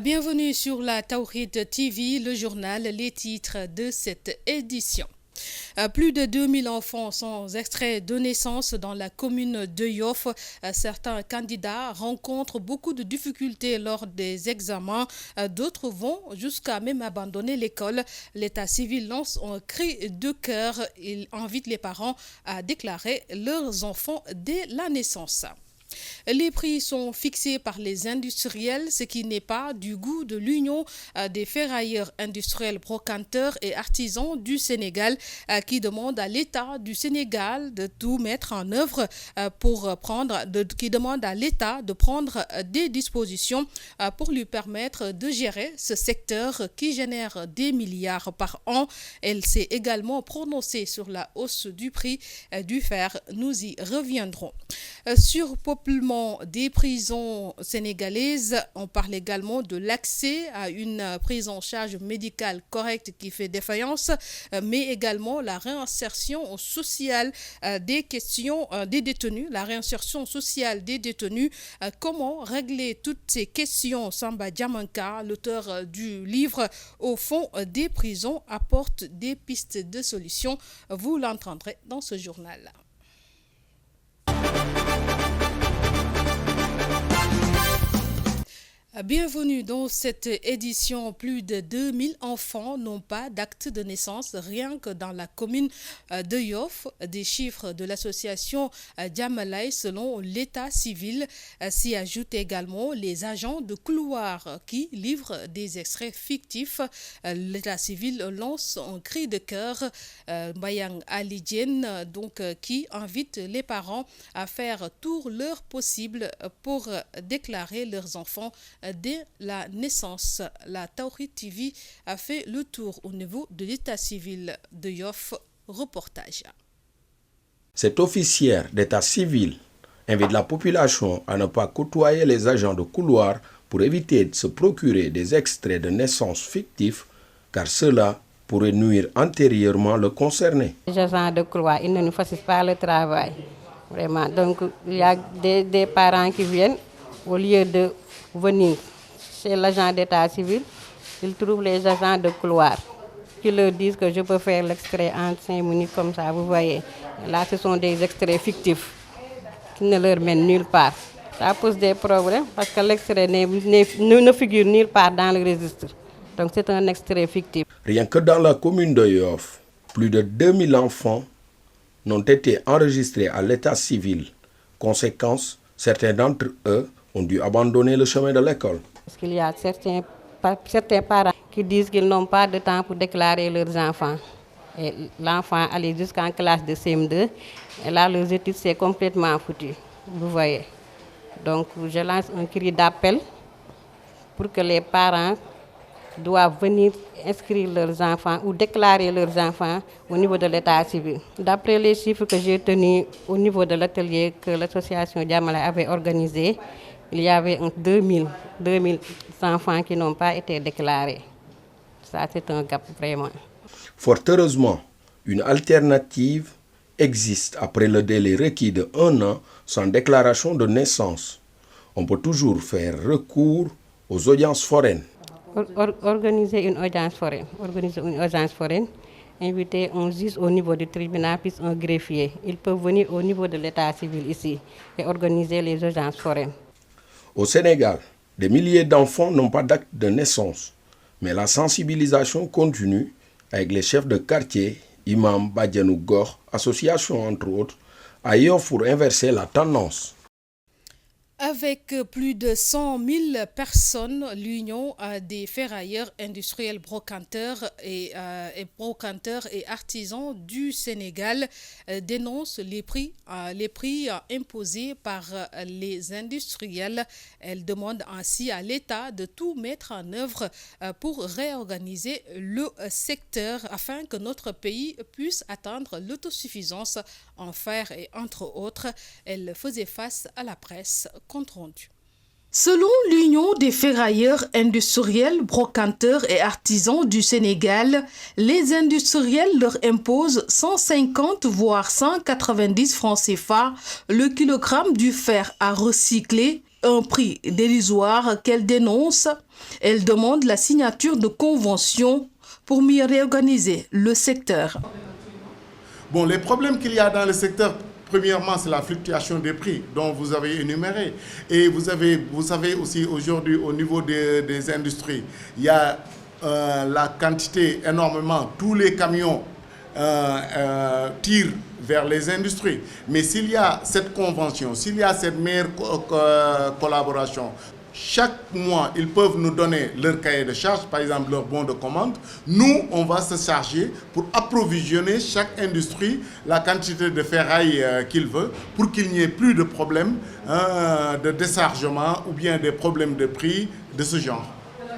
Bienvenue sur la Tawhid TV, le journal, les titres de cette édition. Plus de 2000 enfants sont extraits de naissance dans la commune de Yoff. Certains candidats rencontrent beaucoup de difficultés lors des examens. D'autres vont jusqu'à même abandonner l'école. L'état civil lance un cri de cœur. Il invite les parents à déclarer leurs enfants dès la naissance. Les prix sont fixés par les industriels, ce qui n'est pas du goût de l'Union des ferrailleurs industriels, brocanteurs et artisans du Sénégal qui demande à l'État du Sénégal de tout mettre en œuvre qui demande à l'État de prendre des dispositions pour lui permettre de gérer ce secteur qui génère des milliards par an. Elle s'est également prononcée sur la hausse du prix du fer. Nous y reviendrons. Surpeuplement des prisons sénégalaises, on parle également de l'accès à une prise en charge médicale correcte qui fait défaillance, mais également la réinsertion sociale des détenus, la réinsertion sociale des détenus. Comment régler toutes ces questions? Samba Diamanka, l'auteur du livre Au fond des prisons, apporte des pistes de solutions. Vous l'entendrez dans ce journal. Bienvenue dans cette édition. Plus de 2000 enfants n'ont pas d'acte de naissance rien que dans la commune de Yoff. Des chiffres de l'association Diamalay selon l'état civil. S'y ajoutent également les agents de couloir qui livrent des extraits fictifs. L'état civil lance un cri de cœur. Bayang Alidjen qui invite les parents à faire tout leur possible pour déclarer leurs enfants dès la naissance. La Tawhid TV a fait le tour au niveau de l'état civil de Yoff. Reportage. Cet officier d'état civil invite la population à ne pas côtoyer les agents de couloir pour éviter de se procurer des extraits de naissance fictifs, car cela pourrait nuire antérieurement le concerné. Les agents de couloir, ils ne nous facilitent pas le travail. Vraiment. Donc, il y a des parents qui viennent, au lieu de venir chez l'agent d'état civil, ils trouvent les agents de couloir qui leur disent que je peux faire l'extrait en 5 minutes comme ça, vous voyez. Là, ce sont des extraits fictifs qui ne leur mènent nulle part. Ça pose des problèmes parce que l'extrait ne figure nulle part dans le registre. Donc c'est un extrait fictif. Rien que dans la commune de Yoff, plus de 2000 enfants n'ont été enregistrés à l'état civil. Conséquence, certains d'entre eux ont dû abandonner le chemin de l'école. Parce qu'il y a certains parents qui disent qu'ils n'ont pas de temps pour déclarer leurs enfants. Et l'enfant allait jusqu'en classe de CM2 et là, leurs études, c'est complètement foutu. Vous voyez. Donc, je lance un cri d'appel pour que les parents doivent venir inscrire leurs enfants ou déclarer leurs enfants au niveau de l'état civil. D'après les chiffres que j'ai tenus au niveau de l'atelier que l'association Diamalay avait organisé, il y avait 2000 enfants qui n'ont pas été déclarés. Ça, c'est un gap vraiment. Fort heureusement, une alternative existe après le délai requis de 1 an sans déclaration de naissance. On peut toujours faire recours aux audiences foraines. Organiser une audience foraine, inviter un juge au niveau du tribunal puis un greffier. Ils peuvent venir au niveau de l'état civil ici et organiser les audiences foraines. Au Sénégal, des milliers d'enfants n'ont pas d'acte de naissance, mais la sensibilisation continue avec les chefs de quartier, imams, Badianou Gor, associations entre autres, à Yoff pour inverser la tendance. Avec plus de 100 000 personnes, l'Union des ferrailleurs industriels brocanteurs et artisans du Sénégal dénonce les prix imposés par les industriels. Elle demande ainsi à l'État de tout mettre en œuvre pour réorganiser le secteur afin que notre pays puisse atteindre l'autosuffisance en fer et entre autres. Elle faisait face à la presse. Compte rendu. Selon l'Union des ferrailleurs industriels, brocanteurs et artisans du Sénégal, les industriels leur imposent 150 voire 190 francs CFA le kilogramme du fer à recycler. un prix dérisoire qu'elle dénonce. Elle demande la signature de conventions pour mieux réorganiser le secteur. Bon, les problèmes qu'il y a dans le secteur, premièrement, c'est la fluctuation des prix dont vous avez énuméré. Et vous savez aussi aujourd'hui au niveau des industries, il y a la quantité énormément, tous les camions tirent vers les industries. Mais s'il y a cette convention, s'il y a cette meilleure collaboration, chaque mois, ils peuvent nous donner leur cahier de charges, par exemple leur bon de commande. Nous, on va se charger pour approvisionner chaque industrie la quantité de ferraille qu'il veut pour qu'il n'y ait plus de problèmes de déchargement ou bien des problèmes de prix de ce genre.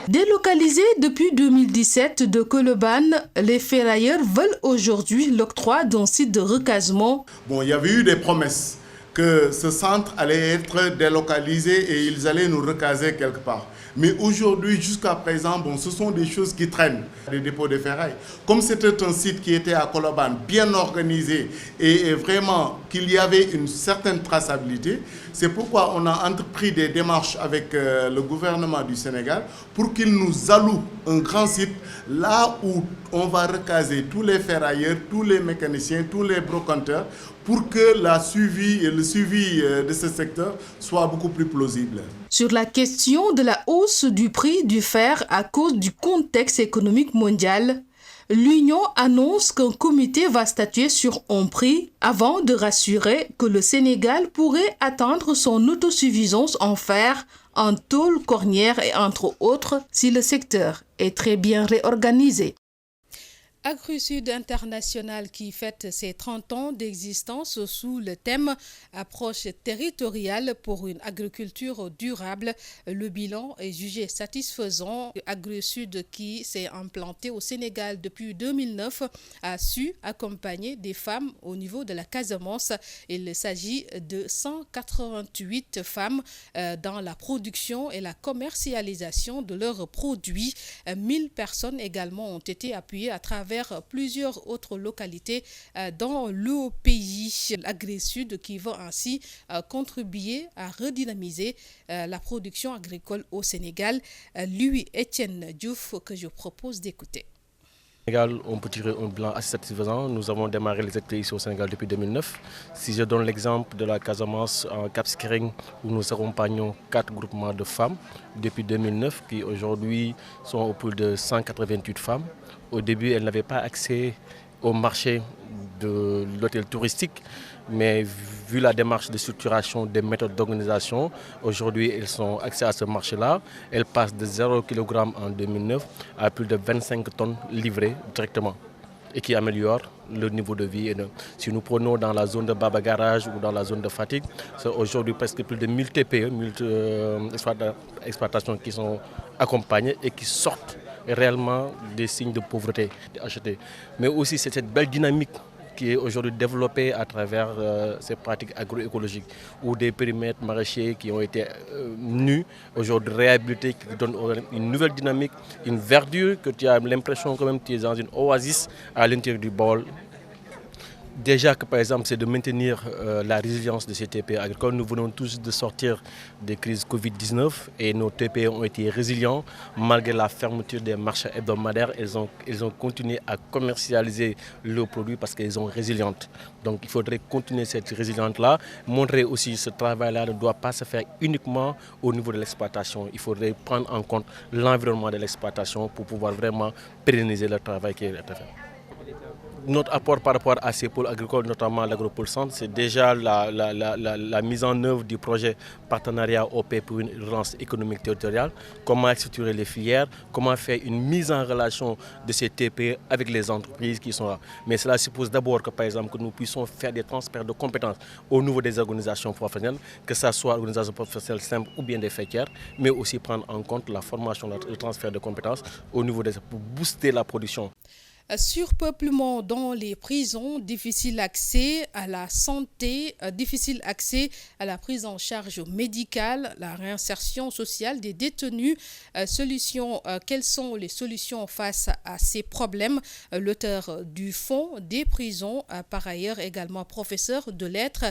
Délocalisés depuis 2017 de Colobane, les ferrailleurs veulent aujourd'hui l'octroi d'un site de recasement. Bon, il y avait eu des promesses que ce centre allait être délocalisé et ils allaient nous recaser quelque part. Mais aujourd'hui, jusqu'à présent, bon, ce sont des choses qui traînent, les dépôts de ferraille. Comme c'était un site qui était à Colobane, bien organisé et vraiment qu'il y avait une certaine traçabilité, c'est pourquoi on a entrepris des démarches avec le gouvernement du Sénégal pour qu'il nous alloue un grand site là où on va recaser tous les ferrailleurs, tous les mécaniciens, tous les brocanteurs pour que le suivi de ce secteur soit beaucoup plus plausible. Sur la question de la hausse du prix du fer à cause du contexte économique mondial, l'Union annonce qu'un comité va statuer sur un prix avant de rassurer que le Sénégal pourrait atteindre son autosuffisance en fer, en tôle cornière et entre autres si le secteur est très bien réorganisé. AgriSud International qui fête ses 30 ans d'existence sous le thème « Approche territoriale pour une agriculture durable ». Le bilan est jugé satisfaisant. AgriSud qui s'est implanté au Sénégal depuis 2009 a su accompagner des femmes au niveau de la Casamance. Il s'agit de 188 femmes dans la production et la commercialisation de leurs produits. 1000 personnes également ont été appuyées à travers plusieurs autres localités dans le pays. AgriSud qui va ainsi contribuer à redynamiser la production agricole au Sénégal. Lui, Étienne Diouf, que je propose d'écouter. Sénégal, on peut tirer un bilan assez satisfaisant. Nous avons démarré les activités ici au Sénégal depuis 2009. Si je donne l'exemple de la Casamance en Cap Skirring, où nous accompagnons 4 groupements de femmes depuis 2009, qui aujourd'hui sont au plus de 188 femmes. Au début, elles n'avaient pas accès au marché de l'hôtel touristique, mais vu la démarche de structuration des méthodes d'organisation, aujourd'hui elles ont accès à ce marché-là. Elles passent de 0 kg en 2009 à plus de 25 tonnes livrées directement et qui améliorent le niveau de vie. Si nous prenons dans la zone de Baba Garage ou dans la zone de Fatigue, c'est aujourd'hui presque plus de 1000 TPE, 1000 exploitations qui sont accompagnées et qui sortent réellement des signes de pauvreté achetés. Mais aussi c'est cette belle dynamique qui est aujourd'hui développée à travers ces pratiques agroécologiques ou des périmètres maraîchers qui ont été nus, aujourd'hui réhabilités, qui donnent une nouvelle dynamique, une verdure que tu as l'impression quand même que tu es dans une oasis à l'intérieur du bol. Déjà que par exemple c'est de maintenir la résilience de ces TPE agricoles. Nous venons tous de sortir des crises Covid-19 et nos TPE ont été résilients malgré la fermeture des marchés hebdomadaires. Elles ont continué à commercialiser leurs produits parce qu'elles sont résilientes. Donc il faudrait continuer cette résilience-là, montrer aussi ce travail-là ne doit pas se faire uniquement au niveau de l'exploitation. Il faudrait prendre en compte l'environnement de l'exploitation pour pouvoir vraiment pérenniser le travail qui est fait. Notre apport par rapport à ces pôles agricoles, notamment l'Agropôle Centre, c'est déjà la mise en œuvre du projet partenariat OP pour une relance économique territoriale, comment structurer les filières, comment faire une mise en relation de ces TPE avec les entreprises qui sont là. Mais cela suppose d'abord que, par exemple, que nous puissions faire des transferts de compétences au niveau des organisations professionnelles, que ce soit organisations professionnelles simples ou bien des faîtières, mais aussi prendre en compte la formation, le transfert de compétences au niveau des pour booster la production. Surpeuplement dans les prisons, difficile accès à la santé, difficile accès à la prise en charge médicale, la réinsertion sociale des détenus. Quelles sont les solutions face à ces problèmes? L'auteur du Fonds des prisons, par ailleurs également professeur de lettres,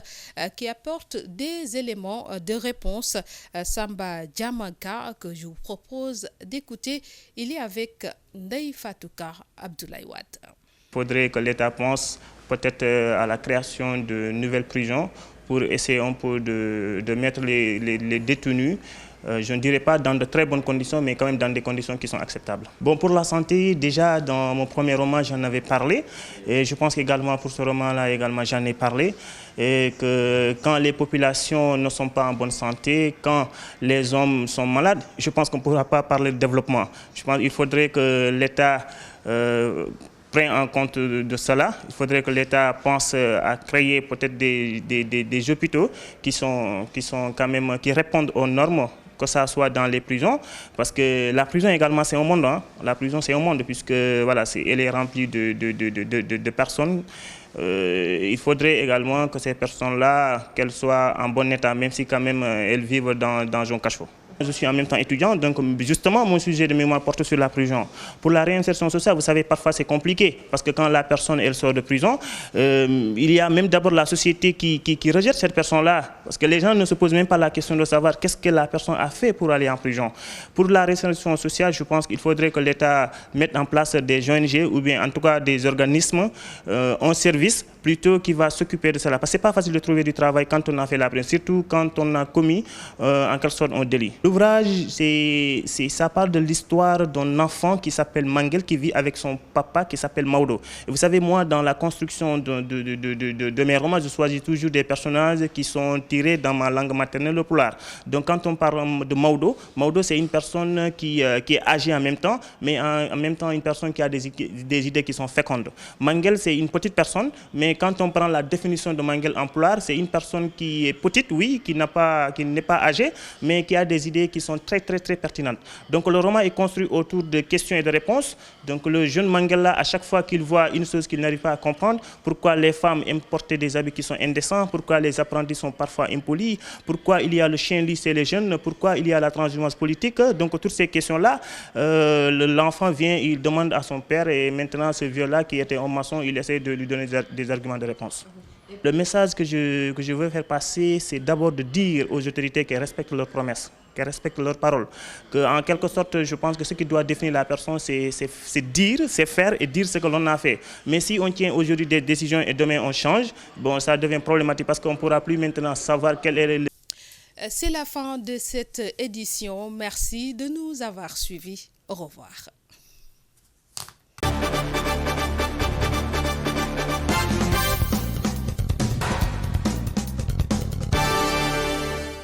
qui apporte des éléments de réponse. Samba Diamanka, que je vous propose d'écouter, il est avec Ndeye Fatouka Abdoulaye Wade. Il faudrait que l'État pense peut-être à la création de nouvelles prisons pour essayer un peu de mettre les détenus, je ne dirais pas dans de très bonnes conditions, mais quand même dans des conditions qui sont acceptables. Bon, pour la santé, déjà dans mon premier roman, j'en avais parlé. Et je pense qu'également pour ce roman-là, également, j'en ai parlé. Et que quand les populations ne sont pas en bonne santé, quand les hommes sont malades, je pense qu'on ne pourra pas parler de développement. Je pense qu'il faudrait que l'État prenne en compte de cela. Il faudrait que l'État pense à créer peut-être des hôpitaux qui répondent aux normes, que ça soit dans les prisons, parce que la prison également c'est un monde, hein. La prison c'est un monde puisque voilà, elle est remplie de personnes. Il faudrait également que ces personnes-là, qu'elles soient en bon état, même si quand même elles vivent dans un cachot. Je suis en même temps étudiant, donc justement mon sujet de mémoire porte sur la prison. Pour la réinsertion sociale, vous savez, parfois c'est compliqué, parce que quand la personne elle sort de prison, il y a même d'abord la société qui rejette cette personne-là, parce que les gens ne se posent même pas la question de savoir qu'est-ce que la personne a fait pour aller en prison. Pour la réinsertion sociale, je pense qu'il faudrait que l'État mette en place des ONG ou bien en tout cas des organismes, un service plutôt qui va s'occuper de cela. Parce que ce n'est pas facile de trouver du travail quand on a fait la prison, surtout quand on a commis en quelque sorte un délit. L'ouvrage, ça parle de l'histoire d'un enfant qui s'appelle Mangel, qui vit avec son papa qui s'appelle Maodo. Et vous savez, moi, dans la construction de mes romans, je choisis toujours des personnages qui sont tirés dans ma langue maternelle, le pulaar. Donc quand on parle de Maodo, Maodo c'est une personne qui est âgée en même temps, mais en même temps une personne qui a des idées qui sont fécondes. Mangel, c'est une petite personne, mais quand on prend la définition de Mangel en pulaar, c'est une personne qui est petite, oui, qui n'est pas âgée, mais qui a des idées qui sont très pertinentes. Donc le roman est construit autour de questions et de réponses. Donc le jeune Mangel, à chaque fois qu'il voit une chose qu'il n'arrive pas à comprendre, pourquoi les femmes aiment porter des habits qui sont indécents, pourquoi les apprentis sont parfois impolis, pourquoi il y a le chien-lit chez les jeunes, pourquoi il y a la transhumance politique. Donc toutes ces questions-là, l'enfant vient, il demande à son père, et maintenant ce vieux-là qui était un maçon, il essaie de lui donner des arguments de réponse. Le message que je veux faire passer, c'est d'abord de dire aux autorités qu'elles respectent leurs promesses, qu'elles respectent leurs paroles. En quelque sorte, je pense que ce qui doit définir la personne, c'est dire, c'est faire et dire ce que l'on a fait. Mais si on tient aujourd'hui des décisions et demain on change, bon, ça devient problématique parce qu'on ne pourra plus maintenant savoir quel est le... C'est la fin de cette édition. Merci de nous avoir suivis. Au revoir.